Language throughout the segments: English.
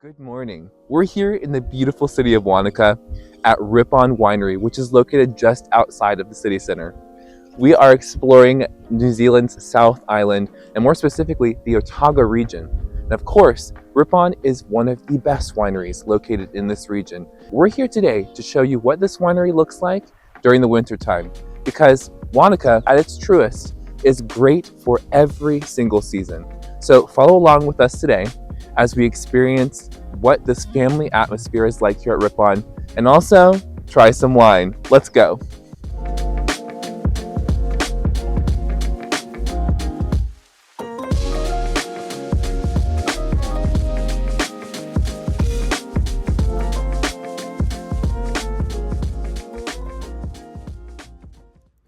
Good morning. We're here in the beautiful city of Wanaka at Rippon Winery, which is located just outside of the city center. We are exploring New Zealand's South Island, and more specifically, the Otago region. And of course, Rippon is one of the best wineries located in this region. We're here today to show you what this winery looks like during the winter time, because Wanaka, at its truest, is great for every single season. So follow along with us today as we experience what this family atmosphere is like here at Rippon, and also try some wine. Let's go.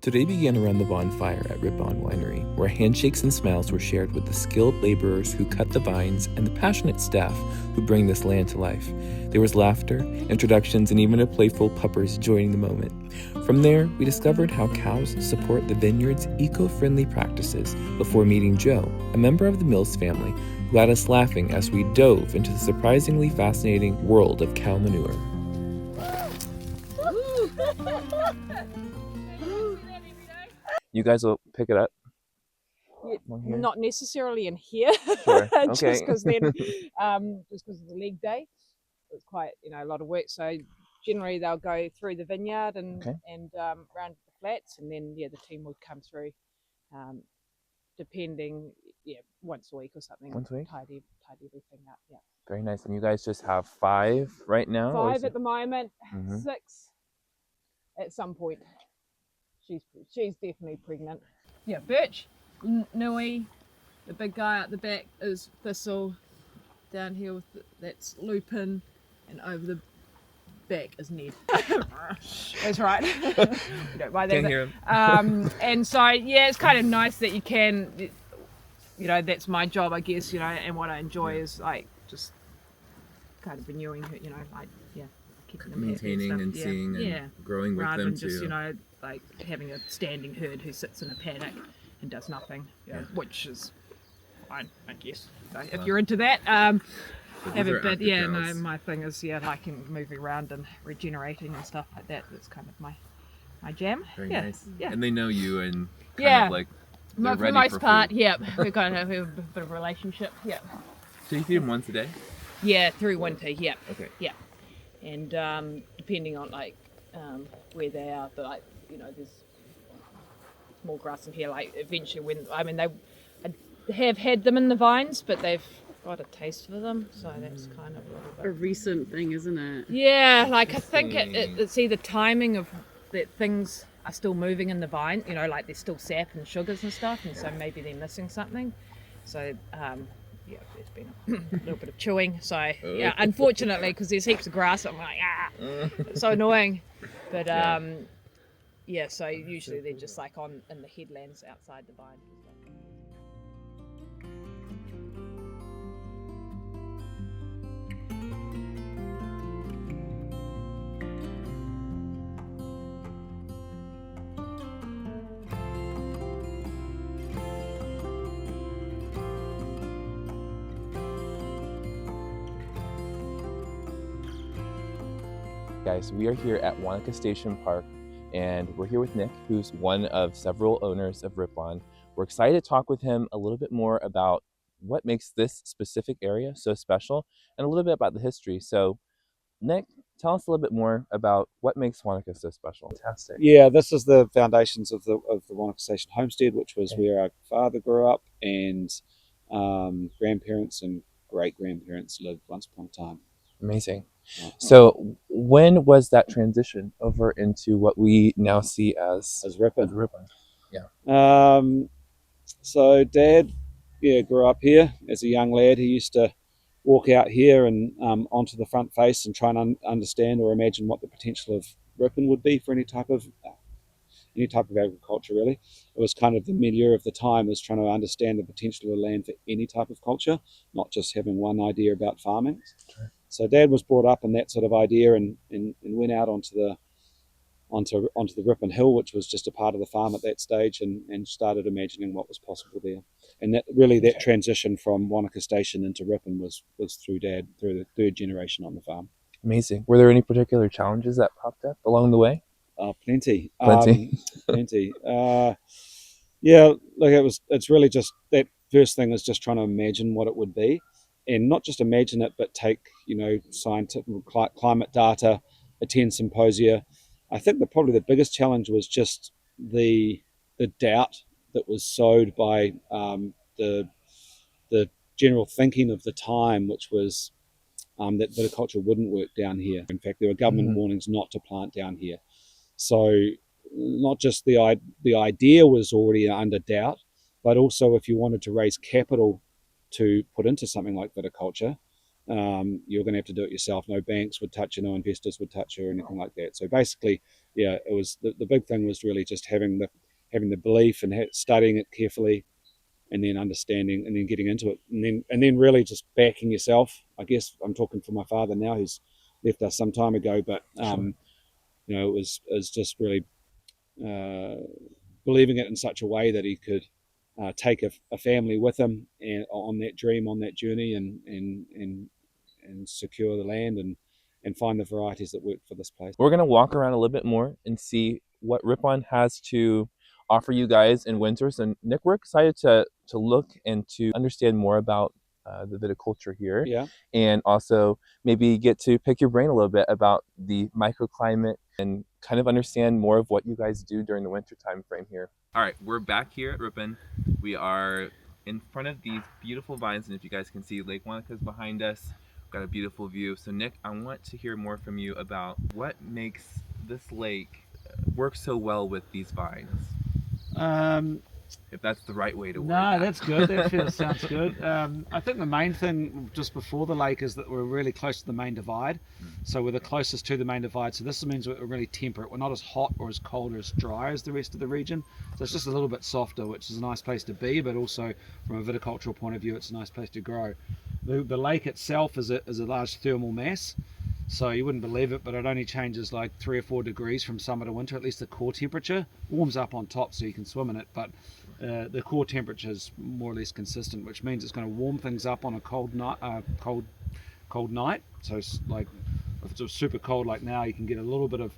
Today began around the bonfire at Rippon Winery, where handshakes and smiles were shared with the skilled laborers who cut the vines and the passionate staff who bring this land to life. There was laughter, introductions, and even a playful puppers joining the moment. From there, we discovered how cows support the vineyard's eco-friendly practices before meeting Joe, a member of the Mills family, who had us laughing as we dove into the surprisingly fascinating world of cow manure. You guys will pick it up? Yeah, Here? not necessarily in here, Sure. just Okay. because then, just because of the leg day, it's quite a lot of work. So generally they'll go through the vineyard and Okay. round the flats, and then the team would come through, depending, once a week or something. Once a week? Tidy everything up. Yeah. Very nice. And you guys just have 5 right now? or is 5 it- at the moment, Mhm. 6 at some point. She's definitely pregnant. Yeah, Birch, Nui, the big guy at the back is Thistle. Down here that's Lupin, and over the back is Ned. That's right. You don't mind that. Can't hear him. And so it's kind of nice that you can, that's my job, I guess, and what I enjoy is like just kind of renewing her, keeping them Maintaining happy and stuff. seeing and growing with rather them than just too. like having a standing herd who sits in a paddock and does nothing, which is fine, I guess. So if you're into that, have a bit. Yeah, no, my thing is liking moving around and regenerating and stuff like that. That's kind of my jam. Very yeah, nice. yeah. And they know you and kind Yeah. of like For they're the ready most for part, food. yeah, we kind of have a bit of a relationship. Yeah, So you feed them once a day? yeah, through winter. Yeah, Okay. yeah, and depending on where they are, but there's more grass in here. Like eventually, they have had them in the vines, but they've got a taste for them, so that's kind of a little bit. A recent thing, isn't it? Yeah, like I think it's either timing of that things are still moving in the vine, like there's still sap and sugars and stuff, and so maybe they're missing something. So there's been a little bit of chewing. So unfortunately, because there's heaps of grass, I'm like it's so annoying. But so usually they're just like in the headlands outside the vine. Guys, we are here at Wanaka Station Park, and we're here with Nick, who's one of several owners of Rippon. We're excited to talk with him a little bit more about what makes this specific area so special and a little bit about the history. So, Nick, tell us a little bit more about what makes Wanaka so special. Fantastic. Yeah, this is the foundations of the Wanaka Station homestead, which was Okay. where our father grew up, and grandparents and great grandparents lived once upon a time. Amazing. So, when was that transition over into what we now see as Rippon. Rippon? So Dad, grew up here as a young lad. He used to walk out here and onto the front face and try and understand or imagine what the potential of Rippon would be for any type of agriculture. Really, it was kind of the milieu of the time, was trying to understand the potential of the land for any type of culture, not just having one idea about farming. Sure. So Dad was brought up in that sort of idea and went out onto onto the Rippon Hill, which was just a part of the farm at that stage, and started imagining what was possible there. And that transition from Wanaka Station into Rippon was through Dad, through the third generation on the farm. Amazing. Were there any particular challenges that popped up along the way? Plenty. Plenty. Plenty. Yeah, like it's really just that first thing is just trying to imagine what it would be, and not just imagine it, but take, scientific climate data, attend symposia. I think probably the biggest challenge was just the doubt that was sowed by the general thinking of the time, which was that viticulture wouldn't work down here. In fact, there were government warnings not to plant down here. So not just the idea was already under doubt, but also if you wanted to raise capital to put into something like viticulture, you're going to have to do it yourself. No banks would touch you, no investors would touch you, or anything like that. So basically, yeah, it was the big thing was really just having the belief and studying it carefully, and then understanding, and then getting into it, and then really just backing yourself. I guess I'm talking for my father now, who's left us some time ago, but it was just really believing it in such a way that he could take a family with him and on that dream, on that journey, and secure the land and find the varieties that work for this place. We're going to walk around a little bit more and see what Rippon has to offer you guys in winters. And Nick, we're excited to look and to understand more about the viticulture here. Yeah. And also maybe get to pick your brain a little bit about the microclimate and kind of understand more of what you guys do during the winter time frame here. All right, we're back here at Rippon. We are in front of these beautiful vines, and if you guys can see, Lake Wanaka is behind us. We've got a beautiful view. So Nick, I want to hear more from you about what makes this lake work so well with these vines. If that's the right way to word No, that. that's good. That sounds good. I think the main thing just before the lake is that we're really close to the main divide. So we're the closest to the main divide. So this means we're really temperate. We're not as hot or as cold or as dry as the rest of the region. So it's just a little bit softer, which is a nice place to be, but also from a viticultural point of view, it's a nice place to grow. The lake itself is a large thermal mass. So you wouldn't believe it, but it only changes like 3 or 4 degrees from summer to winter. At least the core temperature warms up on top so you can swim in it, but the core temperature is more or less consistent, which means it's going to warm things up on a cold night. So it's like if it's super cold like now, you can get a little bit of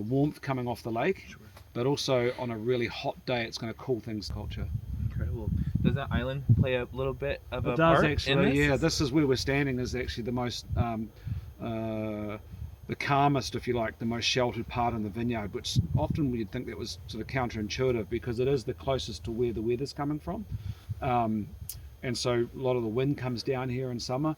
warmth coming off the lake. Sure. But also on a really hot day, it's going to cool things culture. Incredible. Does that island play a little bit of a It part does in actually, this? yeah. This is where we're standing. Is actually the most, the calmest, if you like, the most sheltered part in the vineyard. Which often you'd think that was sort of counterintuitive because it is the closest to where the weather's coming from, and so a lot of the wind comes down here in summer.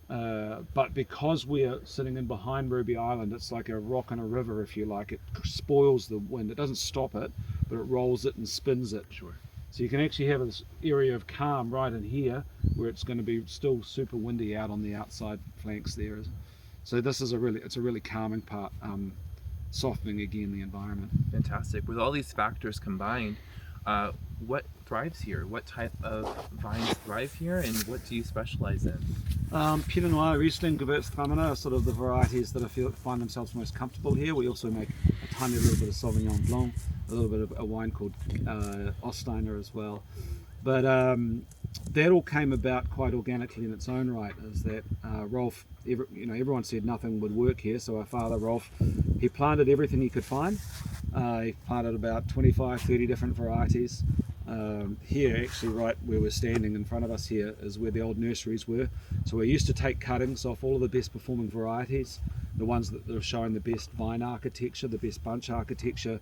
But because we're sitting in behind Ruby Island, it's like a rock in a river, if you like. It spoils the wind. It doesn't stop it, but it rolls it and spins it. Sure. So you can actually have this area of calm right in here, where it's going to be still super windy out on the outside flanks there. So this is a really calming part, softening again the environment. Fantastic. With all these factors combined, what thrives here? What type of vines thrive here, and what do you specialize in? Pinot Noir, Riesling, Gewürztraminer are sort of the varieties that find themselves most comfortable here. We also make a tiny little bit of Sauvignon Blanc, a little bit of a wine called Ostiner as well. But that all came about quite organically in its own right. Is that Rolf? Everyone said nothing would work here, so our father Rolf, he planted everything he could find. He planted about 25, 30 different varieties. Here, actually, right where we're standing in front of us here is where the old nurseries were. So we used to take cuttings off all of the best performing varieties, the ones that are showing the best vine architecture, the best bunch architecture,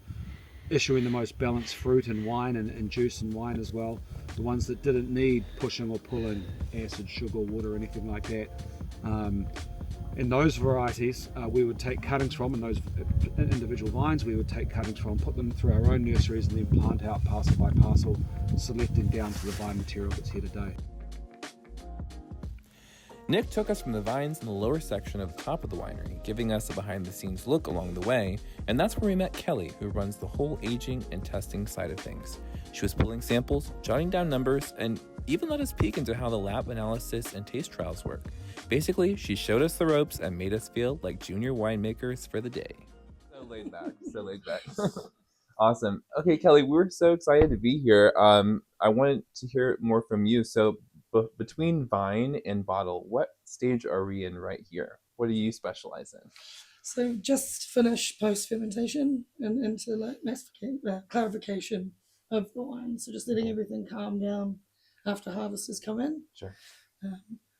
issuing the most balanced fruit and wine and juice and wine as well. The ones that didn't need pushing or pulling acid, sugar, water, or anything like that. In those varieties, we would take cuttings from, and those individual vines we would take cuttings from, put them through our own nurseries, and then plant out parcel by parcel, selecting down to the vine material that's here today. Nick took us from the vines in the lower section of the top of the winery, giving us a behind-the-scenes look along the way, and that's where we met Kelly, who runs the whole aging and testing side of things. She was pulling samples, jotting down numbers, and even let us peek into how the lab analysis and taste trials work. Basically, she showed us the ropes and made us feel like junior winemakers for the day. So laid back. So laid back. Awesome. Okay, Kelly, we're so excited to be here. I wanted to hear more from you. So, between vine and bottle, what stage are we in right here? What do you specialize in? So just finished post fermentation and into like clarification of the wine. So just letting everything calm down after harvest has come in, Sure.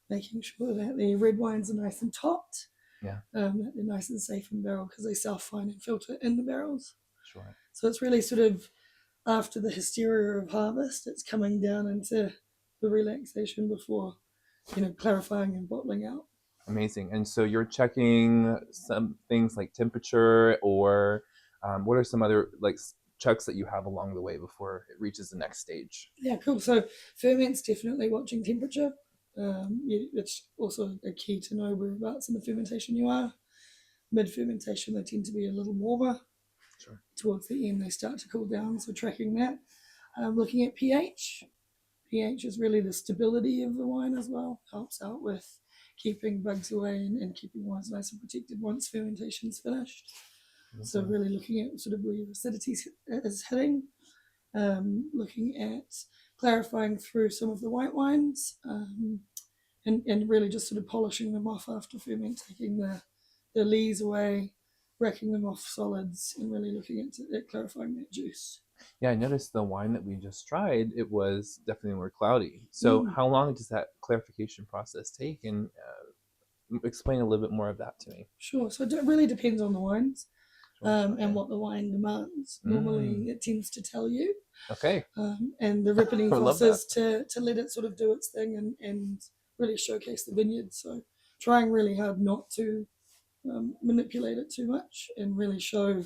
making sure that the red wines are nice and topped, Yeah. that they're nice and safe in barrel because they self-fine and filter in the barrels. Sure. So it's really sort of after the hysteria of harvest, it's coming down into the relaxation before, clarifying and bottling out. Amazing. And so you're checking some things like temperature, or what are some other checks that you have along the way before it reaches the next stage? Yeah, cool. So ferment's definitely watching temperature. It's also a key to know whereabouts in the fermentation you are. Mid-fermentation, they tend to be a little warmer. Sure. Towards the end, they start to cool down. So tracking that. Looking at pH. pH is really the stability of the wine as well. Helps out with keeping bugs away and keeping wines nice and protected once fermentation's finished. So really looking at sort of where your acidity is hitting, looking at clarifying through some of the white wines, and really just sort of polishing them off after ferment, taking the lees away, wrecking them off solids, and really looking at clarifying that juice. Yeah, I noticed the wine that we just tried, it was definitely more cloudy. So how long does that clarification process take? And explain a little bit more of that to me. Sure. So it really depends on the wines. And what the wine demands. Normally, it tends to tell you. Okay. And the rippening process to let it sort of do its thing and really showcase the vineyard. So trying really hard not to manipulate it too much and really show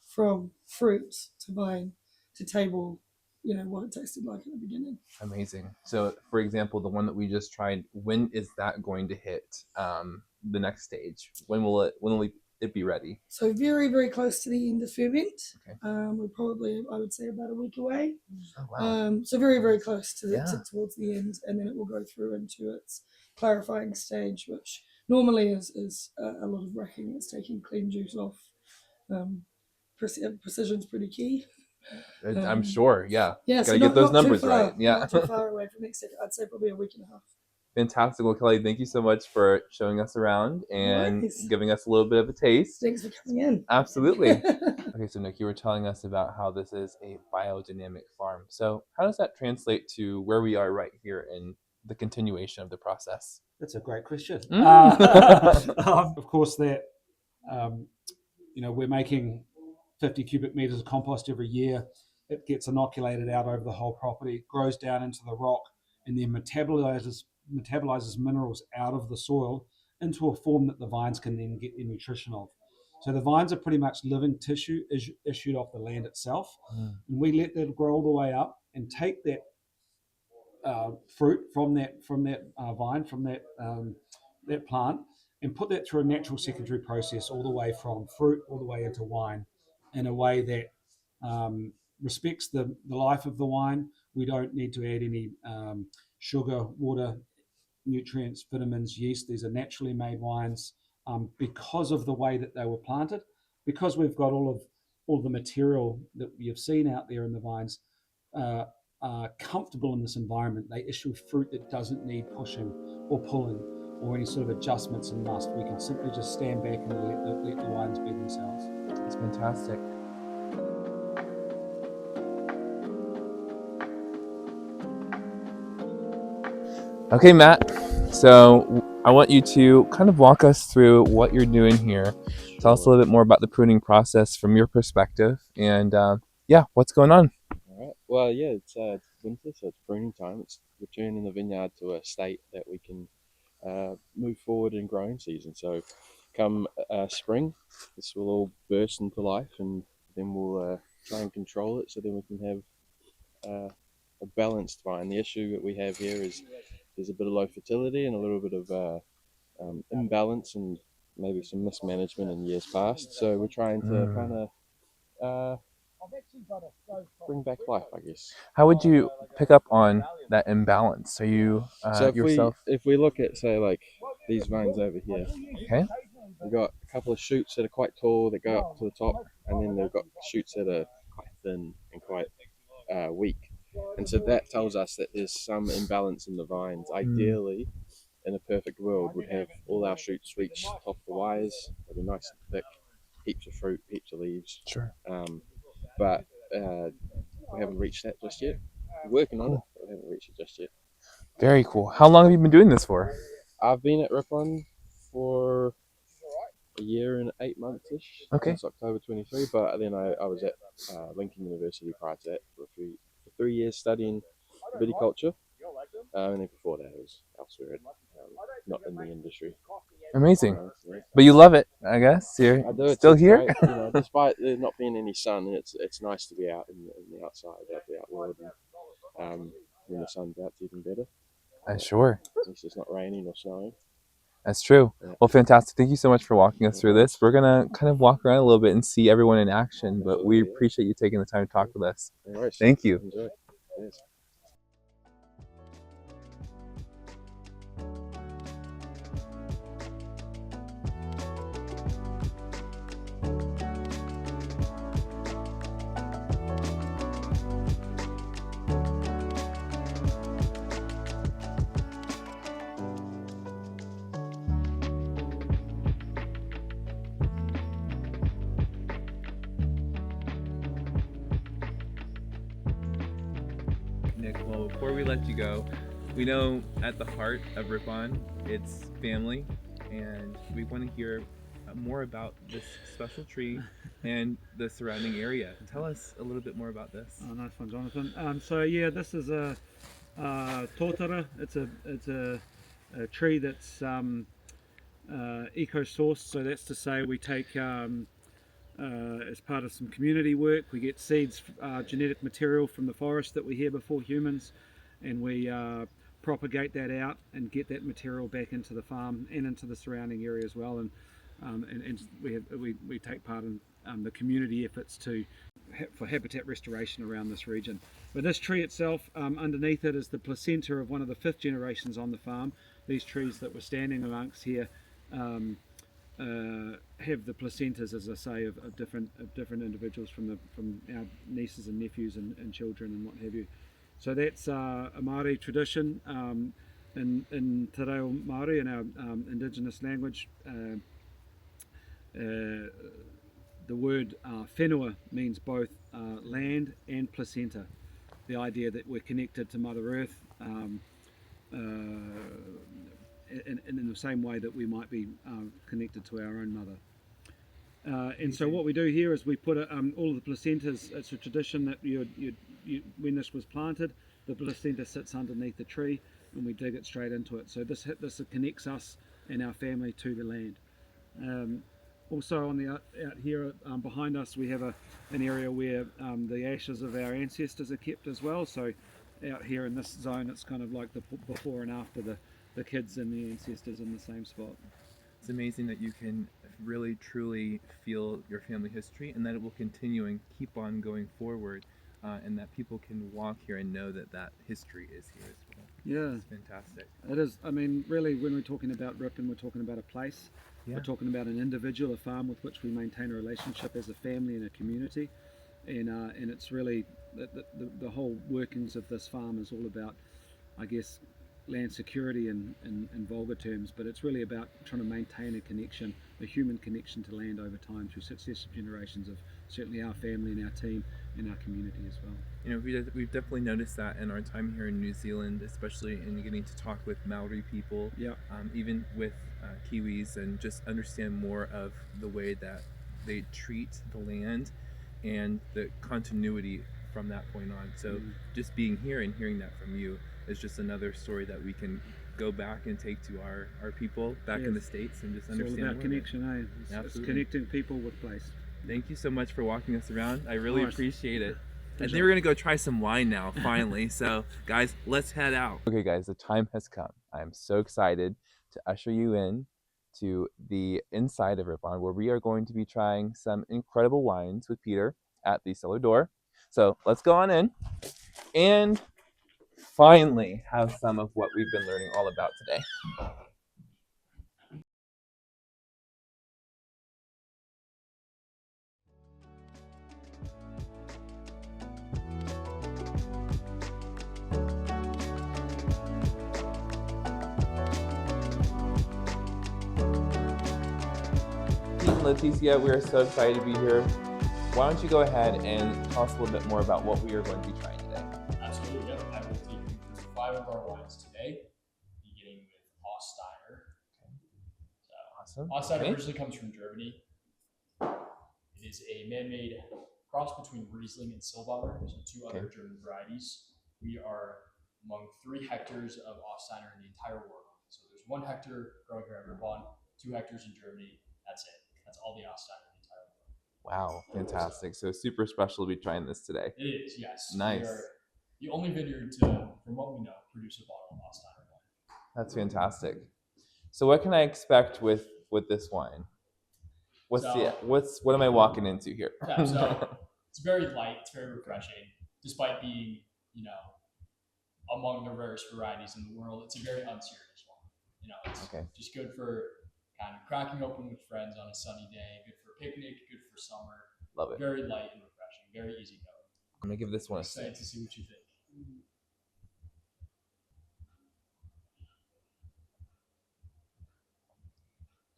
from fruit to vine to table, what it tasted like at the beginning. Amazing. So, for example, the one that we just tried, when is that going to hit the next stage? When will it be ready? So very, very close to the end of ferment. Okay. We're probably, I would say, about a week away. Oh, wow. So very, very close to towards the end, and then it will go through into its clarifying stage, which normally is a lot of racking. It's taking clean juice off. Precision's pretty key. I'm sure, yeah. Yeah, gotta get those numbers right. Yeah, not too far away from next stage. I'd say probably a week and a half. Fantastic. Well, Kelly, thank you so much for showing us around and giving us a little bit of a taste. Thanks for coming in. Absolutely. Okay, so Nick, you were telling us about how this is a biodynamic farm. So how does that translate to where we are right here in the continuation of the process? That's a great question. Of course, that we're making 50 cubic meters of compost every year. It gets inoculated out over the whole property, grows down into the rock, and then metabolizes minerals out of the soil into a form that the vines can then get their nutrition of. So the vines are pretty much living tissue issued off the land itself. And we let that grow all the way up and take that fruit from that vine, from that plant, and put that through a natural secondary process all the way from fruit all the way into wine in a way that respects the life of the wine. We don't need to add any sugar, water, nutrients, vitamins, yeast. These are naturally made wines because of the way that they were planted. Because we've got all the material that you've seen out there in the vines are comfortable in this environment. They issue fruit that doesn't need pushing or pulling or any sort of adjustments and must. We can simply just stand back and let the wines be themselves. It's fantastic. Okay, Matt, so I want you to kind of walk us through what you're doing here. Tell us a little bit more about the pruning process from your perspective and what's going on? All right. Well, yeah, it's winter, so it's pruning time. It's returning the vineyard to a state that we can move forward in growing season. So come spring, this will all burst into life, and then we'll try and control it so then we can have a balanced vine. The issue that we have here is there's a bit of low fertility and a little bit of imbalance and maybe some mismanagement in years past. So we're trying to kind of bring back life, I guess. How would you pick up on that imbalance? So if we look at, say, like these vines over here, okay, We've got a couple of shoots that are quite tall that go up to the top, and then they've got shoots that are quite thin and quite weak. And so that tells us that there's some imbalance in the vines. Ideally, in a perfect world, we'd have all our shoots reach the top of the wires. They'd be nice and thick, heaps of fruit, heaps of leaves. Sure. But we haven't reached that just yet. We're working on it, but we haven't reached it just yet. Very cool. How long have you been doing this for? I've been at Rippon for a year and 8 months ish. Okay. Since October 23. But then I was at Lincoln University prior to that for 3 years studying viticulture. And then before that, I was elsewhere, not in the industry. Amazing. Yeah. But you love it, I guess. You're I do. still It's here? great, despite there not being any sun, it's nice to be out in the outside, out the outward. And, when the sun's out, it's even better. Sure. At least it's not raining or snowing. That's true. Yeah. Well, fantastic. Thank you so much for walking us through this. We're going to kind of walk around a little bit and see everyone in action, but we appreciate you taking the time to talk with us. No worries. Thank you. Enjoy. Yes. Nick, well, before we let you go, we know at the heart of Rippon, it's family, and we want to hear more about this special tree and the surrounding area. Tell us a little bit more about this. Oh, nice one, Jonathan. So yeah, this is a tōtara. It's a tree that's eco-sourced. So that's to say, we take as part of some community work, we get seeds, genetic material from the forest that we hear before humans, and we propagate that out and get that material back into the farm and into the surrounding area as well. And we take part in the community efforts for habitat restoration around this region. But this tree itself, underneath it is the placenta of one of the 5th generations on the farm. These trees that we're standing amongst here have the placentas, as I say, of different individuals from our nieces and nephews and children and what have you. So that's a Māori tradition. In Te Reo Māori, in our indigenous language, the word whenua means both land and placenta. The idea that we're connected to Mother Earth in the same way that we might be connected to our own mother. And so what we do here is we put all of the placentas. It's a tradition that when this was planted, the placenta sits underneath the tree and we dig it straight into it. So this connects us and our family to the land. Also on the out here behind us, we have an area where the ashes of our ancestors are kept as well. So out here in this zone, it's kind of like the before and after the kids and the ancestors in the same spot. It's amazing that you can really truly feel your family history and that it will continue and keep on going forward, and that people can walk here and know that that history is here as well. Yeah, it's fantastic. It is. I mean, really, when we're talking about Rippon, we're talking about a place. Yeah. We're talking about an individual, a farm with which we maintain a relationship as a family and a community, and it's really the whole workings of this farm is all about, I guess, land security in vulgar terms, but it's really about trying to maintain a connection, a human connection to land over time through successive generations of certainly our family and our team and our community as well. You know, we've definitely noticed that in our time here in New Zealand, especially in getting to talk with Maori people, even with Kiwis, and just understand more of the way that they treat the land and the continuity from that point on. So just being here and hearing that from you is just another story that we can go back and take to our people back in the States and just understand. It's all about connection, It's connecting people with place. Thank you so much for walking us around. I really appreciate it. And then we're gonna go try some wine now, finally. So guys, let's head out. Okay guys, the time has come. I am so excited to usher you in to the inside of Rippon, where we are going to be trying some incredible wines with Peter at the cellar door. So let's go on in and finally have some of what we've been learning all about today. Pete and Leticia, we are so excited to be here. Why don't you go ahead and tell us a little bit more about what we are going to be trying today? Absolutely, yep. I will take you through 5 of our wines today, beginning with Oststeiner. Awesome. Oststeiner Okay. originally comes from Germany. It is a man-made cross between Riesling and Silvaner, so 2 other German varieties. We are among 3 hectares of Oststeiner in the entire world. So there's 1 hectare growing here at Rippon, 2 hectares in Germany. That's it. That's all the Oststeiner in the entire world. Wow, fantastic. So super special to be trying this today. It is, yes. Nice. We are the only vineyard to, from what we know, produce a bottle of Oststeiner wine. That's fantastic. So what can I expect with this wine? What am I walking into here? Yeah, so it's very light, it's very refreshing, despite being, among the rarest varieties in the world. It's a very unserious one. It's just good for kind of cracking open with friends on a sunny day, good for a picnic, good for summer. Love it. Very light and refreshing, very easy going. I'm gonna give this one a Excited sip. to see what you think.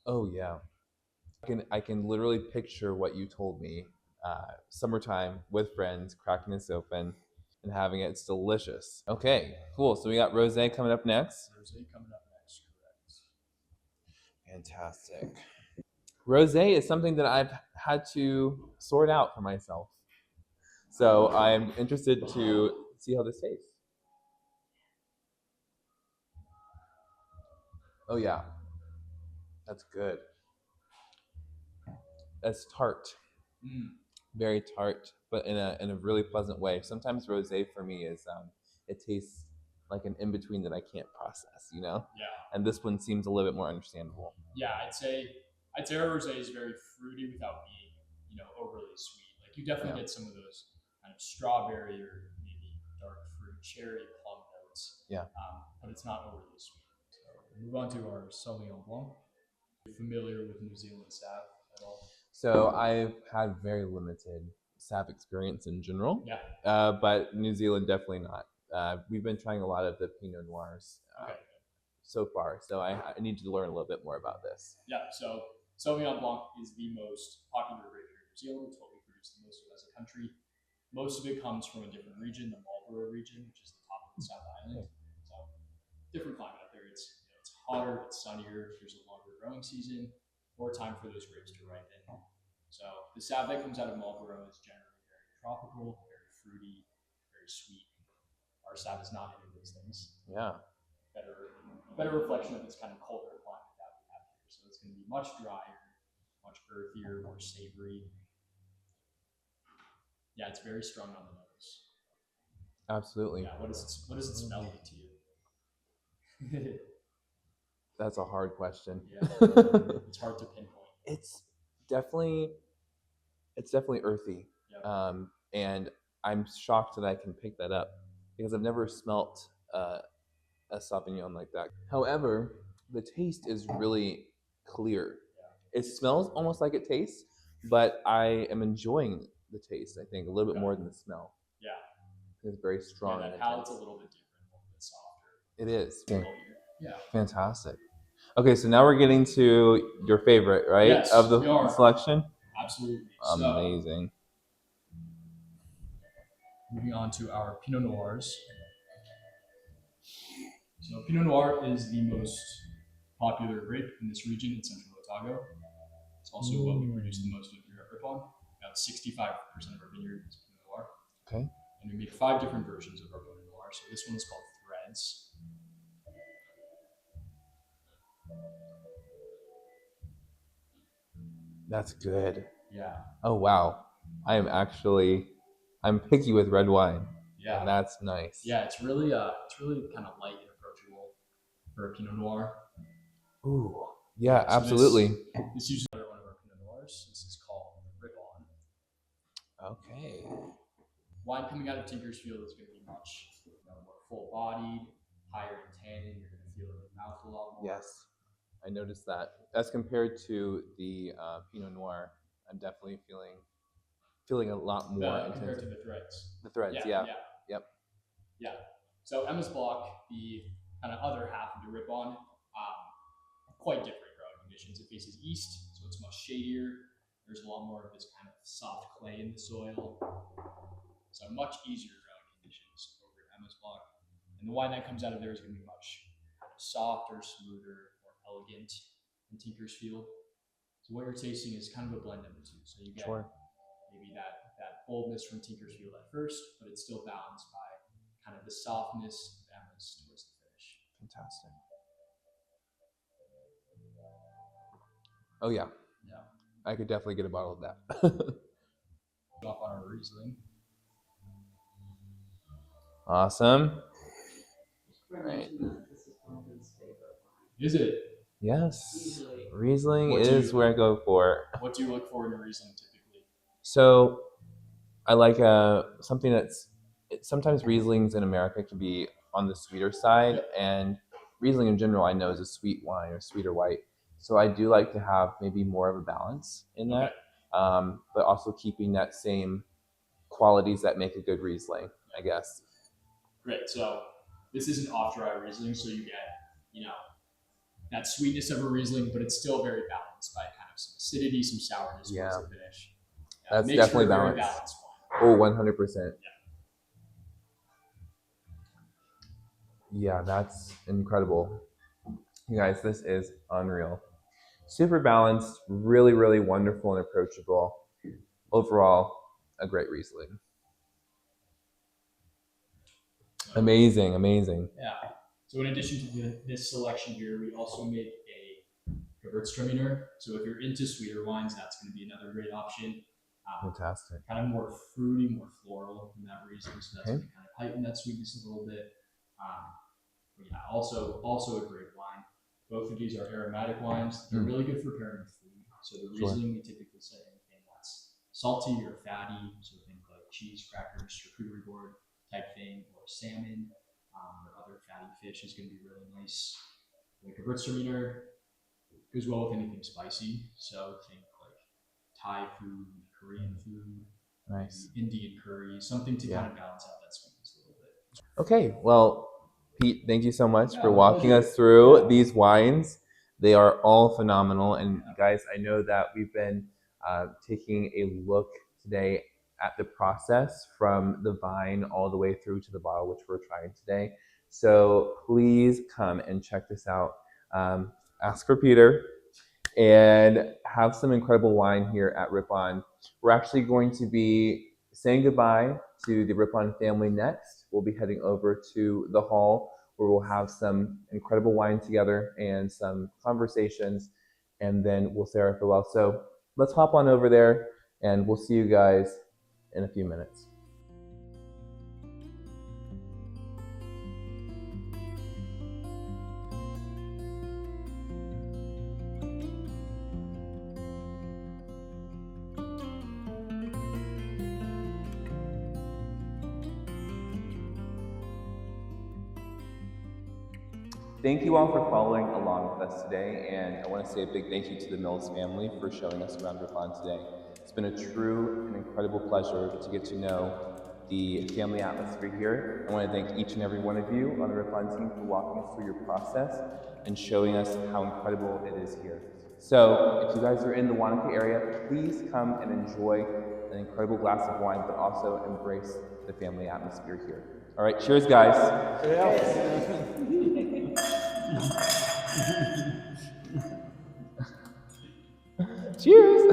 Oh yeah, I can literally picture what you told me. Summertime with friends, cracking this open and having it. It's delicious. Okay, cool. So we got rosé coming up next. Rosé coming up next, correct. Fantastic. Rosé is something that I've had to sort out for myself. So I'm interested to see how this tastes. Oh yeah, that's good. That's tart, very tart, but in a really pleasant way. Sometimes rosé for me is it tastes like an in between that I can't process, Yeah. And this one seems a little bit more understandable. Yeah, I'd say our rosé is very fruity without being, overly sweet. Like you definitely get some of those kind of strawberry or maybe dark fruit, cherry, plum notes. Yeah. But it's not overly sweet. So we'll move on to our Sauvignon Blanc. Are you familiar with New Zealand Sav at all? So I've had very limited Sav experience in general. Yeah. But New Zealand definitely not. We've been trying a lot of the Pinot Noirs so far, so I need to learn a little bit more about this. Yeah, so Sauvignon Blanc is the most popular grape here in New Zealand. It's what we produce the most of as a country. Most of it comes from a different region, the Marlborough region, which is the top of the South Island. So different climate up there. It's hotter, it's sunnier, there's a longer growing season, more time for those grapes to ripen. So the Sav that comes out of Marlborough is generally very tropical, very fruity, very sweet. Our Sav is not any of those things. Yeah. Better reflection of this kind of colder climate that we have here. So it's going to be much drier, much earthier, more savory. Yeah, it's very strong on the nose. Absolutely. Yeah, what does it smell like to you? That's a hard question. Yeah, it's hard to pinpoint. It's definitely earthy. Yep. And I'm shocked that I can pick that up because I've never smelt a Sauvignon like that. However, the taste is really clear. Yeah. It smells almost like it tastes, but I am enjoying the taste, I think, a little bit more than the smell. Yeah. It's very strong. Yeah, that palate's a little bit different, a little bit softer. It is. Yeah. Fantastic. Okay, so now we're getting to your favorite, right? Yes, of the we are. selection? Absolutely. Amazing. So, moving on to our Pinot Noirs. So Pinot Noir is the most popular grape in this region in central Otago. It's also what we produce the most of here at Rippon. About 65% of our vineyard is Pinot Noir. Okay. And we make 5 different versions of our Pinot Noir. So this one is called Threads. That's good. Yeah. Oh wow. I'm picky with red wine. Yeah. And that's nice. Yeah, it's really kind of light and approachable for a Pinot Noir. Ooh. Yeah, so absolutely. This is another one of our Pinot Noirs. This is called Rippon. Okay. Wine coming out of Tinkersfield is going to be much more full-bodied, higher in tannin. You're going to feel it in your mouth a lot more. Yes, I noticed that. As compared to the Pinot Noir, I'm definitely feeling a lot more compared to the Threads. The Threads, yeah. Yep. Yeah. So Emma's Block, the kind of other half of the Rippon, quite different growing conditions. It faces east, so it's much shadier. There's a lot more of this kind of soft clay in the soil. So much easier growing conditions over at Emma's block. And the wine that comes out of there is going to be much softer, smoother, more elegant than Tinker's Field. So what you're tasting is kind of a blend of the two. So you get maybe that boldness from Tinker's Field at first, but it's still balanced by kind of the softness of Emma's towards the finish. Fantastic. Oh yeah. Yeah. I could definitely get a bottle of that. Off on our Riesling. Awesome. Right. Is it? Yes. Riesling What do is you- where I go for. What do you look for in a Riesling typically? So I like something that's sometimes Rieslings in America can be on the sweeter side, and Riesling in general I know is a sweet wine or sweeter white. So I do like to have maybe more of a balance in that, but also keeping that same qualities that make a good Riesling, I guess. Great. So this is an off-dry Riesling, so you get, that sweetness of a Riesling, but it's still very balanced by kind of some acidity, some sourness towards the finish. That's Makes for definitely a very balanced. balanced Oh, wine. 100%. Yeah, that's incredible. You guys, this is unreal. Super balanced, really, really wonderful and approachable. Overall, a great Riesling. Amazing, amazing. Yeah. So in addition to this selection here, we also make a Gewürztraminer. So if you're into sweeter wines, that's going to be another great option. Fantastic. Kind of more fruity, more floral in that Riesling, so that's going to kind of heighten that sweetness a little bit. But yeah, also a great wine. Both of these are aromatic wines. They're really good for pairing with food. So the Riesling, we typically say anything that's salty or fatty, so think like cheese, crackers, charcuterie board type thing, or salmon, or other fatty fish is going to be really nice. The Gewürztraminer goes well with anything spicy, so think like Thai food, Korean food, Nice. Indian curry, something to kind of balance out that sweetness a little bit. Okay, well, Pete, thank you so much for walking us through these wines. They are all phenomenal. And guys, I know that we've been taking a look today at the process from the vine all the way through to the bottle, which we're trying today. So please come and check this out. Ask for Peter and have some incredible wine here at Rippon. We're actually going to be saying goodbye to the Rippon family next. We'll be heading over to the hall where we'll have some incredible wine together and some conversations, and then we'll say our farewell. So let's hop on over there and we'll see you guys in a few minutes. Thank you all for following along with us today, and I want to say a big thank you to the Mills family for showing us around Rippon today. It's been a true and incredible pleasure to get to know the family atmosphere here. I want to thank each and every one of you on the Rippon team for walking us through your process and showing us how incredible it is here. So if you guys are in the Wanaka area, please come and enjoy an incredible glass of wine, but also embrace the family atmosphere here. All right, cheers, guys. Cheers!